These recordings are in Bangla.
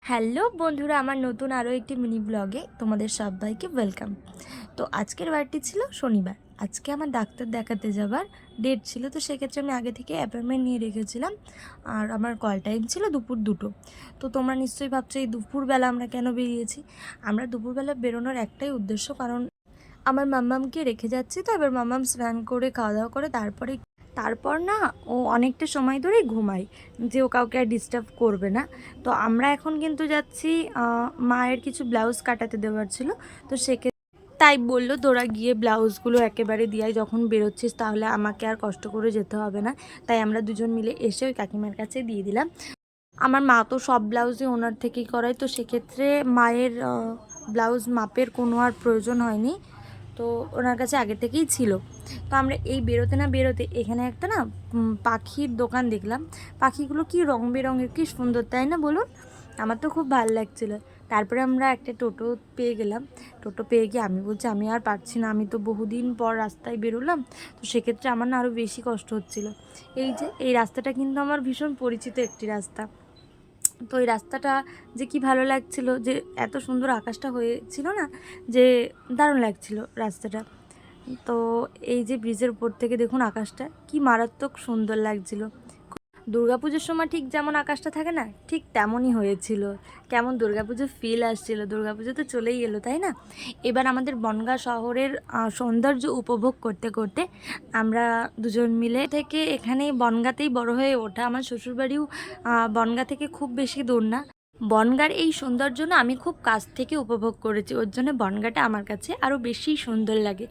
হ্যালো বন্ধুরা, আমার নতুন আরও একটি মিনি ব্লগে তোমাদের সবাইকে ওয়েলকাম। তো আজকের বারটি ছিল শনিবার। আজকে আমার ডাক্তার দেখাতে যাবার ডেট ছিল, তো সেক্ষেত্রে আমি আগে থেকে অ্যাপয়েন্টমেন্ট নিয়ে রেখেছিলাম। আর আমার কল টাইম ছিল দুপুর 2টো। তো তোমরা নিশ্চয়ই ভাবছো এই দুপুরবেলা আমরা কেন বেরিয়েছি। আমরা দুপুরবেলা বেরোনোর একটাই উদ্দেশ্য, কারণ আমার মাম্মামকে রেখে যাচ্ছি। তো এবার মাম্মাম স্নান করে খাওয়া দাওয়া করে তারপর না ও অনেকটা সময় ধরেই ঘুমায়, যে ও কাউকে আর ডিস্টার্ব করবে না। তো আমরা এখন কিন্তু যাচ্ছি, মায়ের কিছু ব্লাউজ কাটাতে দেওয়ার ছিল। তো তাই বললো তোরা গিয়ে ব্লাউজগুলো একেবারে দিয়াই, যখন বেরোচ্ছিস তাহলে আমাকে আর কষ্ট করে যেতে হবে না। তাই আমরা দুজন মিলে এসে ওই কাকিমার কাছে দিয়ে দিলাম। আমার মা তো সব ব্লাউজই ওনার থেকেই করায়, তো সেক্ষেত্রে মায়ের ব্লাউজ মাপের কোনো আর প্রয়োজন হয়নি, তো ওনার কাছে আগে থেকেই ছিল। তো আমরা এই বেরোতে না বেরোতে এখানে একটা না পাখির দোকান দেখলাম। পাখিগুলো কি রং বেরঙের, কি সুন্দর তাই না বলুন? আমার তো খুব ভালো লাগছিল। তারপরে আমরা একটা টোটো পেয়ে গেলাম। টোটো পেয়ে গিয়ে আমি বলছি আমি আর পারছি না, আমি তো বহুদিন পর রাস্তায় বেরোলাম। তো সেক্ষেত্রে আমার না আরও বেশি কষ্ট হচ্ছিল। এই রাস্তাটা কিন্তু আমার ভীষণ পরিচিত একটি রাস্তা। তো এই রাস্তাটা যে কি ভালো লাগছিল, যে এত সুন্দর আকাশটা হয়েছিল না, যে দারুণ লাগছিল রাস্তাটা। তো এই যে ব্রিজের উপর থেকে দেখুন আকাশটা কি মারাত্মক সুন্দর লাগছিল। দুর্গাপুজোর সময় ঠিক যেমন আকাশটা থাকে না, ঠিক তেমনই হয়েছিল। কেমন দুর্গাপুজোর ফিল আসছিল। দুর্গাপুজো তো চলেই এলো তাই না? এবার আমাদের বনগাঁ শহরের সৌন্দর্য উপভোগ করতে করতে আমরা দুজন মিলে থেকে এখানে বনগাঁতেই বড় হয়ে ওঠা। আমার শ্বশুরবাড়িও বনগাঁ থেকে খুব বেশি দূর না। বনগাঁর এই সৌন্দর্য না আমি খুব কাছ থেকে উপভোগ করেছি, ওর জন্য বনগাঁটা আমার কাছে আরও বেশি সুন্দর লাগে।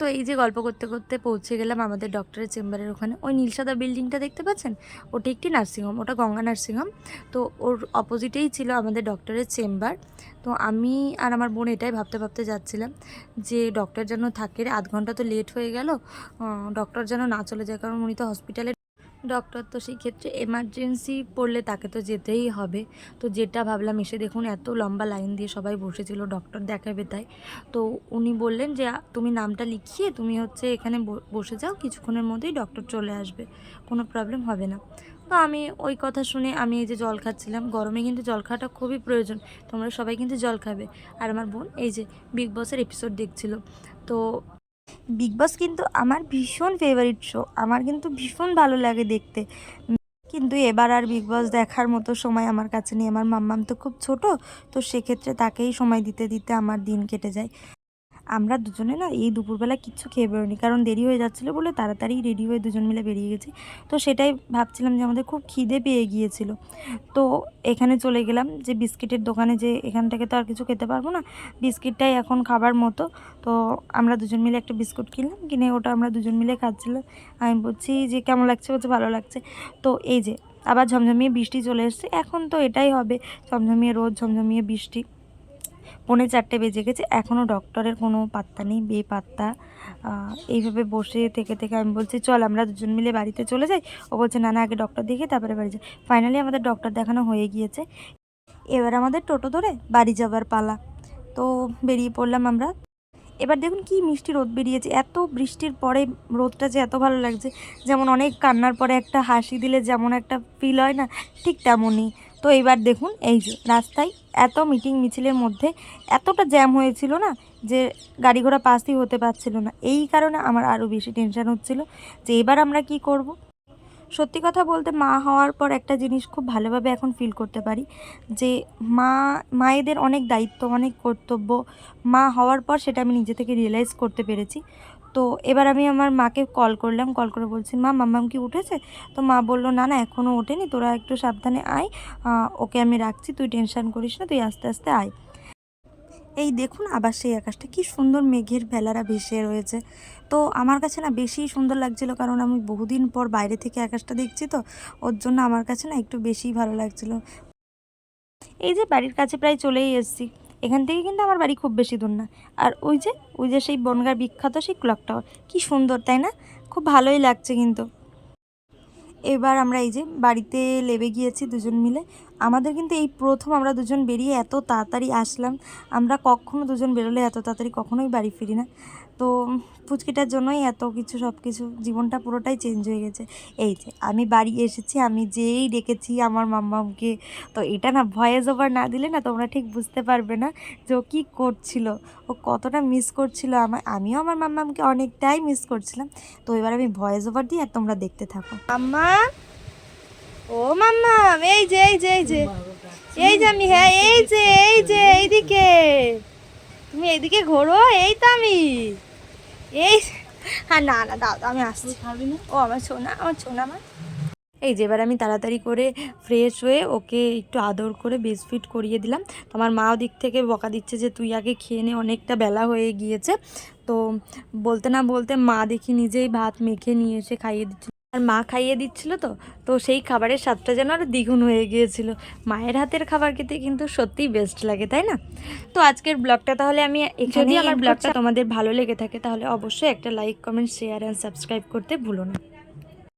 তো এই যে গল্প করতে করতে পৌঁছে গেলাম আমাদের ডক্টরের চেম্বারের ওখানে। ওই নীল সাদা বিল্ডিংটা দেখতে পাচ্ছেন, ওটা একটি নার্সিংহোম, ওটা গঙ্গা নার্সিংহোম। তো ওর অপোজিটেই ছিল আমাদের ডক্টরের চেম্বার। তো আমি আর আমার বোন এটাই ভাবতে ভাবতে যাচ্ছিলাম যে ডক্টর যেন থাকে, আধ ঘন্টা তো লেট হয়ে গেল, ডক্টর যেন না চলে যায়, কারণ উনি তো হসপিটালে ডক্টর। তো সেই ক্ষেত্রে এমার্জেন্সি পড়লে তাকে তো যেতেই হবে। তো যেটা ভাবলাম, এসে দেখুন এত লম্বা লাইন দিয়ে সবাই বসেছিল ডক্টর দেখাবে তাই। তো উনি বললেন যে তুমি নামটা লিখিয়ে তুমি হচ্ছে এখানে বসে যাও, কিছুক্ষণের মধ্যেই ডক্টর চলে আসবে, কোনো প্রবলেম হবে না। তো আমি ওই কথা শুনে আমি এই যে জল খাচ্ছিলাম, গরমে কিন্তু জল খাওয়াটা খুবই প্রয়োজন। তোমরা সবাই কিন্তু জল খাবে। আর আমার বোন এই যে বিগ বসের এপিসোড দেখছিল। তো বিগ বস কিন্তু আমার ভীষণ ফেভারিট শো, আমার কিন্তু ভীষণ ভালো লাগে দেখতে। কিন্তু এবার আর বিগ বস দেখার মতো সময় আমার কাছে নেই। আমার মাম্মাম তো খুব ছোট, তো সেক্ষেত্রে তাকেই সময় দিতে দিতে আমার দিন কেটে যায়। আমরা দুজনে না এই দুপুরবেলা কিচ্ছু খেয়ে বেরোনি, কারণ দেরি হয়ে যাচ্ছিলো বলে তাড়াতাড়ি রেডি হয়ে দুজন মিলে বেরিয়ে গেছি। তো সেটাই ভাবছিলাম যে আমাদের খুব খিদে পেয়ে গিয়েছিল। তো এখানে চলে গেলাম যে বিস্কিটের দোকানে, যে এখান থেকে তো আর কিছু খেতে পারবো না, বিস্কিটটাই এখন খাবার মতো। তো আমরা দুজন মিলে একটা বিস্কুট কিনলাম, কিনে ওটা আমরা দুজন মিলে খাচ্ছিলাম। আমি বলছি যে কেমন লাগছে, বলছে ভালো লাগছে। তো এই যে আবার ঝমঝমিয়ে বৃষ্টি চলে এসছে, এখন তো এটাই হবে, ঝমঝমিয়ে রোদ ঝমঝমিয়ে বৃষ্টি। 3:45 বেজে গেছে, এখনও ডক্টরের কোনো পাত্তা নেই, বেপাত্তা। এইভাবে বসে থেকে থেকে আমি বলছি চল আমরা দুজন মিলে বাড়িতে চলে যাই। ও বলছে না না, আগে ডক্টর দেখে তারপরে বাড়ি যাই। ফাইনালি আমাদের ডক্টর দেখানো হয়ে গিয়েছে, এবার আমাদের টোটো ধরে বাড়ি যাবার পালা। তো বেরিয়ে পড়লাম আমরা। এবার দেখুন কি মিষ্টি রোদ বেরিয়েছে, এত বৃষ্টির পরে রোদটা যে এত ভালো লাগছে, যেমন অনেক কান্নার পরে একটা হাসি দিলে যেমন একটা ফিল হয় না, ঠিক তেমনই। তো এবার দেখুন এই যে রাস্তায় এত মিটিং মিছিলের মধ্যে এতটা জ্যাম হয়েছিল না, যে গাড়ি ঘোড়া পাসই হতে পারছিল না। এই কারণে আমার আরও বেশি টেনশন হচ্ছিল যে এবার আমরা কি করব। সত্যি কথা বলতে মা হওয়ার পর একটা জিনিস খুব ভালোভাবে এখন ফিল করতে পারি, যে মায়েদের অনেক দায়িত্ব, অনেক কর্তব্য। মা হওয়ার পর সেটা আমি নিজে থেকে রিয়েলাইজ করতে পেরেছি। তো এবার আমি আমার মাকে কল করলাম, কল করে বলছি মা মাম্মাম কি উঠেছে? তো মা বললো না না এখনও ওঠেনি, তোরা একটু সাবধানে আয়, ওকে আমি রাখছি, তুই টেনশন করিস না, তুই আস্তে আস্তে আয়। এই দেখুন আবার সেই আকাশটা কি সুন্দর, মেঘের ভেলারা ভেসে রয়েছে। তো আমার কাছে না বেশি সুন্দর লাগছিল, কারণ আমি বহুদিন পর বাইরে থেকে আকাশটা দেখছি, তো ওর জন্য আমার কাছে না একটু বেশিই ভালো লাগছিল। এই যে বাড়ির কাছে প্রায় চলেই এসেছি, এখান থেকে কিন্তু আমার বাড়ি খুব বেশি দূর না। আর ওই যে সেই বনগাঁর বিখ্যাত সেই ক্লক টাওয়ার, কি সুন্দর তাই না? খুব ভালোই লাগছে কিন্তু। এবার আমরা এই যে বাড়িতে লেবে গিয়েছি দুজন মিলে। আমাদের কিন্তু এই প্রথম আমরা দুজন বেরিয়ে এত তাড়াতাড়ি আসলাম। আমরা কখনো দুজন বেরোলে এত তাড়াতাড়ি কখনোই বাড়ি ফিরি না। তো পুচকিটার জন্যই এত কিছু, সব কিছু জীবনটা পুরোটাই চেঞ্জ হয়ে গেছে। এই যে আমি বাড়ি এসেছি, আমি যেই ডেকেছি আমার মাম্মামকে, তো এটা না ভয়েস ওভার না দিলে না তোমরা ঠিক বুঝতে পারবে না যে ও কী করছিল, ও কতটা মিস করছিল আমিও আমার মাম্মামকে অনেকটাই মিস করছিলাম। তো এবার আমি ভয়েস ওভার দিই আর তোমরা দেখতে থাকো। মাম্মা, ও মাম্মাম, এই যে এই যে এই যে এই যে আমি, হ্যাঁ এই যে এইদিকে, তুমি এইদিকে ঘোরো, এই তো আমি, এই, হ্যাঁ না না দাও দাও, আমি আসছি। ও আমার সোনা, আমার সোনা মা। এই যে এবার আমি তাড়াতাড়ি করে ফ্রেশ হয়ে ওকে একটু আদর করে ব্রেস্টফিড করিয়ে দিলাম। তো আমার মা ওদিক থেকে বকা দিচ্ছে যে তুই আগে খেয়ে নে, অনেকটা বেলা হয়ে গিয়েছে। তো বলতে না বলতে মা দেখি নিজেই ভাত মেখে নিয়ে এসে খাইয়ে দিচ্ছিল, আর মা খাইয়ে দিচ্ছিল। তো তো সেই খাবারের স্বাদটা যেন আরও দ্বিগুণ হয়ে গিয়েছিল। মায়ের হাতের খাবার খেতে কিন্তু সত্যিই বেস্ট লাগে, তাই না? তো আজকের ব্লগটা তাহলে আমি যদি আমার ব্লগটা তোমাদের ভালো লেগে থাকে তাহলে অবশ্যই একটা like, comment, share and subscribe করতে ভুলো না।